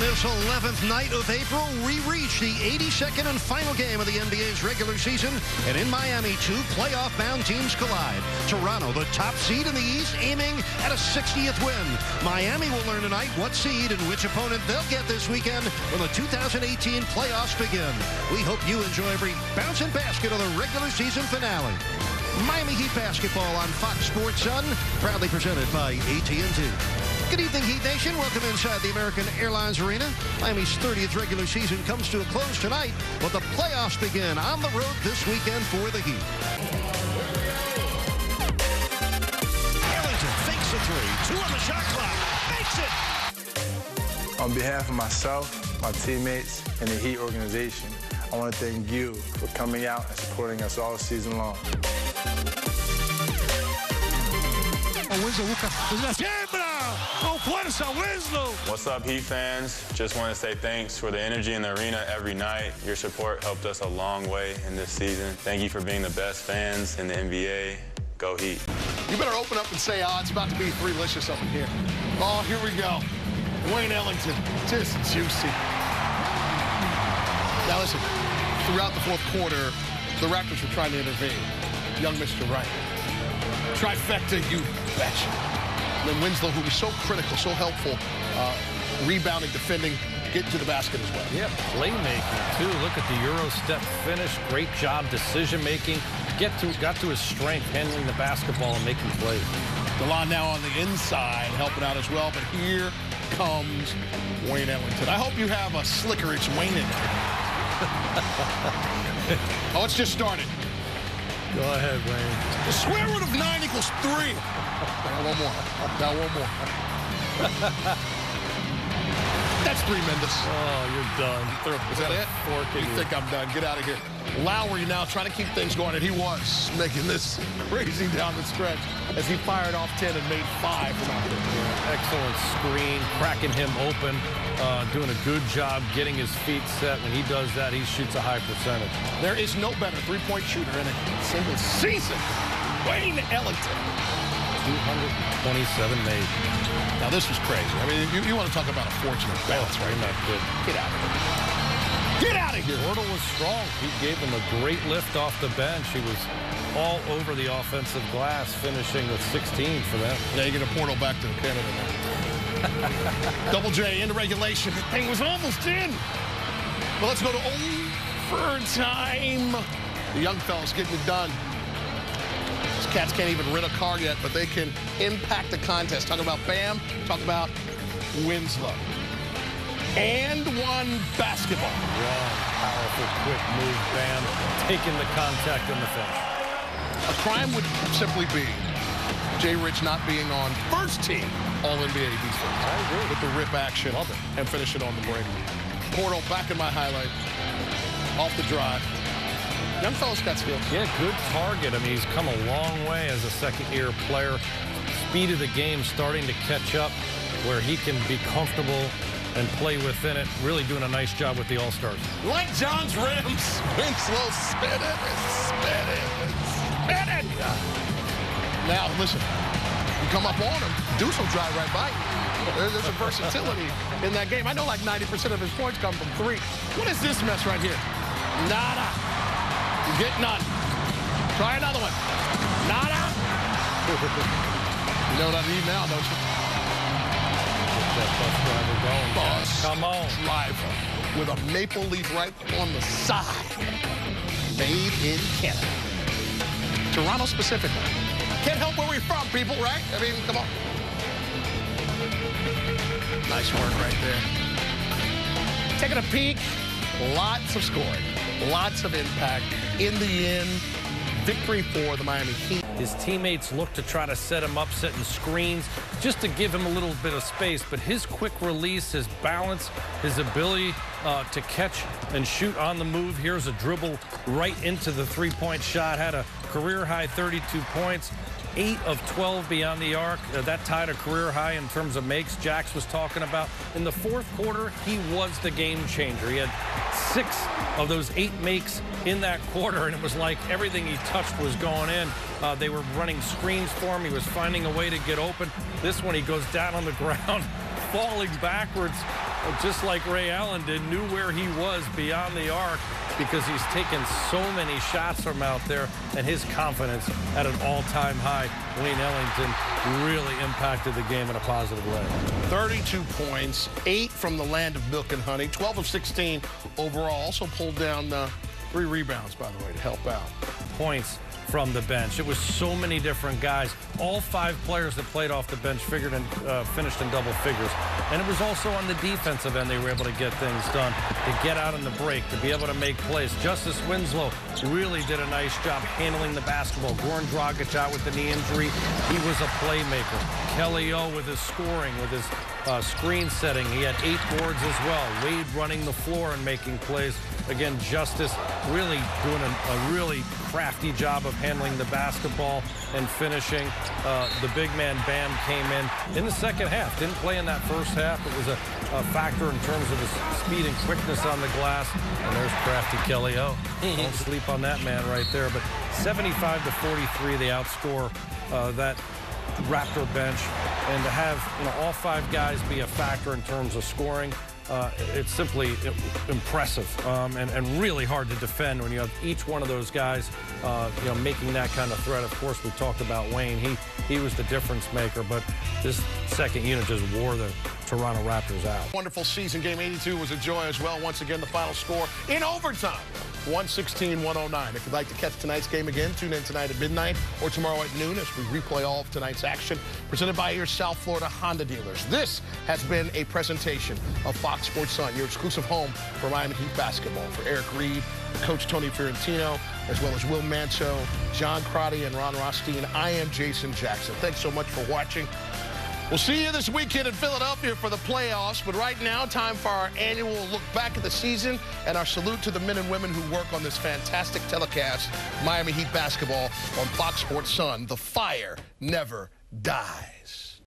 this 11th night of April, we reach the 82nd and final game of the NBA's regular season. And in Miami, two playoff-bound teams collide. Toronto, the top seed in the East, aiming at a 60th win. Miami will learn tonight what seed and which opponent they'll get this weekend when the 2018 playoffs begin. We hope you enjoy every bounce and basket of the regular season finale. Miami Heat basketball on Fox Sports Sun, proudly presented by AT&T. Good evening, Heat Nation. Welcome inside the American Airlines Arena. Miami's 30th regular season comes to a close tonight, but the playoffs begin on the road this weekend for the Heat. Ellington fakes a three. 2 on the shot clock. Makes it! On behalf of myself, my teammates, and the Heat organization, I want to thank you for coming out and supporting us all season long. What's up, Heat fans? Just want to say thanks for the energy in the arena every night. Your support helped us a long way in this season. Thank you for being the best fans in the NBA. Go Heat. You better open up and say, oh, it's about to be three-licious up in here. Oh, here we go. Wayne Ellington, just juicy. Now listen, throughout the fourth quarter, the Raptors were trying to intervene. Young Mr. Wright. Trifecta, you betcha. And then Winslow, who was so critical, so helpful, rebounding, defending, getting to the basket as well. Yeah, playmaking, too. Look at the Euro step finish. Great job decision-making. Got to his strength, handling the basketball and making plays. DeLon now on the inside, helping out as well. But here comes Wayne Ellington. I hope you have a slicker. It's Wayne in there. Oh, it's just started. Go ahead, Wayne. The square root of 9 equals 3. Now one more. Now one more. That's tremendous. Oh, you're done. Is that it? You think I'm done? Get out of here. Lowry now trying to keep things going, and he was making this crazy down the stretch as he fired off 10 and made 5 from out there. Yeah, excellent screen, cracking him open, doing a good job getting his feet set. When he does that, he shoots a high percentage. There is no better three-point shooter in a single season. Wayne Ellington. 227 made. Now, this was crazy. I mean, you want to talk about a fortunate bounce, right? Not good. Get out of here. Get out of here. Wardle was strong. He gave him a great lift off the bench. He was all over the offensive glass, finishing with 16 for them. Now you get a portal back to Canada now. Double J into regulation. The thing was almost in. But let's go to overtime. The young fellas getting it done. These cats can't even rid a car yet, but they can impact the contest. Talk about Bam. Talk about Winslow. And one basketball. Wrong. Powerful, quick move, Bam. Taking the contact and the finish. A crime would simply be Jay Rich not being on first team All-NBA defense. I agree. With the rip action. Love it. And finish it on the break. Portal back in my highlight. Off the drive. Young fella's got skills. Yeah, good target. I mean, he's come a long way as a second-year player. Speed of the game starting to catch up where he can be comfortable and play within it. Really doing a nice job with the All-Stars. Like John's rims. Winslow spin it and spin it and spin it. Now, listen, you come up on him, Deuce will drive right by you. There's a versatility in that game. I know like 90% of his points come from 3. What is this mess right here? Nada. You get none. Try another one. Nada. You know what I need now, don't you? That bus driver going. Bus Come on. driver with a maple leaf right on the side. Made in Canada. Toronto specifically. Can't help where we're from, people, right? I mean, come on. Nice work right there. Taking a peek. Lots of scoring. Lots of impact. In the end, victory for the Miami Heat. His teammates look to try to set him up, setting screens, just to give him a little bit of space. But his quick release, his balance, his ability to catch and shoot on the move. Here's a dribble right into the three-point shot. Had a career-high 32 points. 8 of 12 beyond the arc. That tied a career high in terms of makes. Jax was talking about. In the fourth quarter, he was the game changer. He had 6 of those 8 makes in that quarter, and it was like everything he touched was going in. They were running screens for him. He was finding a way to get open. This one, he goes down on the ground, falling backwards, just like Ray Allen did, knew where he was beyond the arc because he's taken so many shots from out there, and his confidence at an all-time high. Wayne Ellington really impacted the game in a positive way. 32 points, 8 from the land of milk and honey, 12 of 16 overall. Also pulled down 3 rebounds, by the way, to help out. Points from the bench. It was so many different guys. All 5 players that played off the bench finished in double figures. And it was also on the defensive end they were able to get things done, to get out in the break, to be able to make plays. Justice Winslow really did a nice job handling the basketball. Goran Dragic out with the knee injury. He was a playmaker. Kelly O with his scoring, with his screen setting. He had 8 boards as well. Wade running the floor and making plays. Again, Justice really doing a really crafty job of handling the basketball and finishing. The big man, Bam, came in the second half. Didn't play in that first half. It was a factor in terms of his speed and quickness on the glass. And there's crafty Kelly O. Don't sleep on that man right there. But 75-43, they outscore that Raptor bench. And to have all 5 guys be a factor in terms of scoring, it's simply impressive and really hard to defend when you have each one of those guys making that kind of threat. Of course, we talked about Wayne. He was the difference maker, but this second unit just wore the Toronto Raptors out. Wonderful season. Game 82 was a joy as well. Once again, the final score in overtime, 116-109. If you'd like to catch tonight's game again, tune in tonight at midnight or tomorrow at noon as we replay all of tonight's action. Presented by your South Florida Honda dealers. This has been a presentation of Fox Sports Sun, your exclusive home for Miami Heat basketball. For Eric Reed, Coach Tony Fiorentino, as well as Will Mancho, John Crotty, and Ron Rothstein, I am Jason Jackson. Thanks so much for watching. We'll see you this weekend in Philadelphia for the playoffs, but right now, time for our annual look back at the season and our salute to the men and women who work on this fantastic telecast, Miami Heat basketball on Fox Sports Sun. The fire never dies.